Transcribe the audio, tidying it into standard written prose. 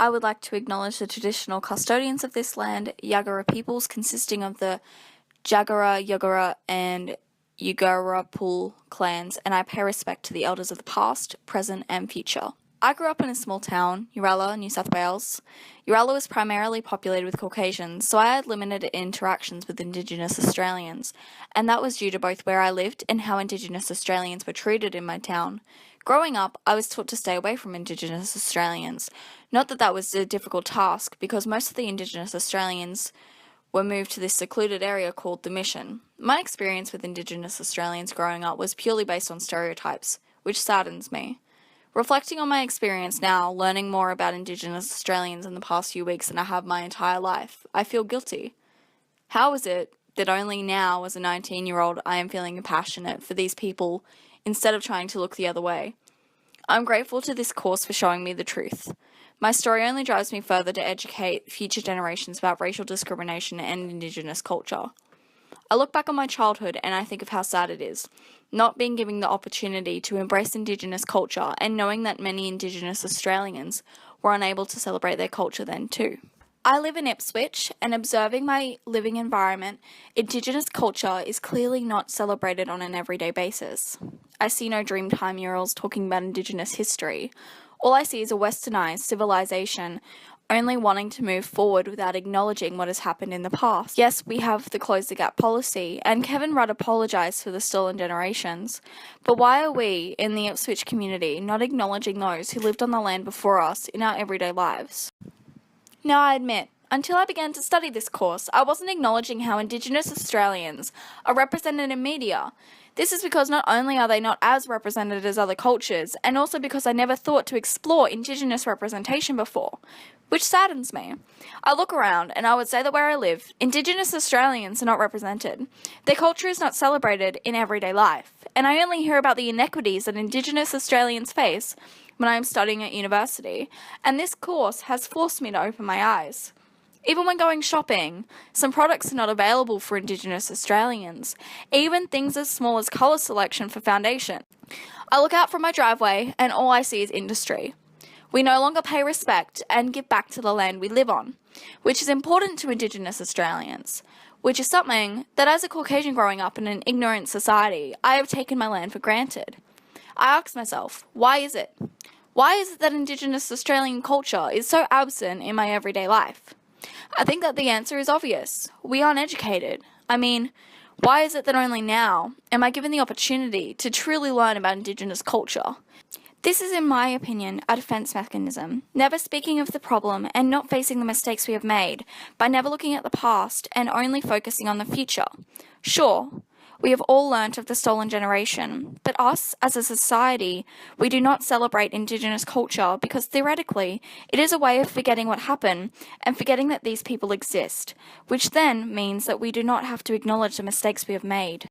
I would like to acknowledge the traditional custodians of this land, Yagara peoples consisting of the Jagara, Yagara, and Yugarapul clans, and I pay respect to the elders of the past, present, and future. I grew up in a small town, Uralla, New South Wales. Uralla was primarily populated with Caucasians, so I had limited interactions with Indigenous Australians, and that was due to both where I lived and how Indigenous Australians were treated in my town. Growing up, I was taught to stay away from Indigenous Australians. Not that that was a difficult task, because most of the Indigenous Australians were moved to this secluded area called the Mission. My experience with Indigenous Australians growing up was purely based on stereotypes, which saddens me. Reflecting on my experience now, learning more about Indigenous Australians in the past few weeks than I have my entire life, I feel guilty. How is it that only now, as a 19-year-old, I am feeling passionate for these people instead of trying to look the other way? I'm grateful to this course for showing me the truth. My story only drives me further to educate future generations about racial discrimination and Indigenous culture. I look back on my childhood and I think of how sad it is, not being given the opportunity to embrace Indigenous culture and knowing that many Indigenous Australians were unable to celebrate their culture then too. I live in Ipswich, and observing my living environment, Indigenous culture is clearly not celebrated on an everyday basis. I see no Dreamtime murals talking about Indigenous history. All I see is a westernised civilization only wanting to move forward without acknowledging what has happened in the past. Yes, we have the Close the Gap policy, and Kevin Rudd apologised for the stolen generations. But why are we, in the Ipswich community, not acknowledging those who lived on the land before us in our everyday lives? Now, I admit, until I began to study this course, I wasn't acknowledging how Indigenous Australians are represented in media. This is because not only are they not as represented as other cultures, and also because I never thought to explore Indigenous representation before, which saddens me. I look around and I would say that where I live, Indigenous Australians are not represented. Their culture is not celebrated in everyday life, and I only hear about the inequities that Indigenous Australians face when I am studying at university, and this course has forced me to open my eyes. Even when going shopping, some products are not available for Indigenous Australians, even things as small as colour selection for foundation. I look out from my driveway and all I see is industry. We no longer pay respect and give back to the land we live on, which is important to Indigenous Australians, which is something that as a Caucasian growing up in an ignorant society, I have taken my land for granted. I ask myself, why is it? Why is it that Indigenous Australian culture is so absent in my everyday life? I think that the answer is obvious. We aren't educated. I mean, why is it that only now am I given the opportunity to truly learn about Indigenous culture? This is, in my opinion, a defense mechanism, never speaking of the problem and not facing the mistakes we have made by never looking at the past and only focusing on the future. Sure, we have all learnt of the stolen generation, but us, as a society, we do not celebrate Indigenous culture because theoretically it is a way of forgetting what happened and forgetting that these people exist, which then means that we do not have to acknowledge the mistakes we have made.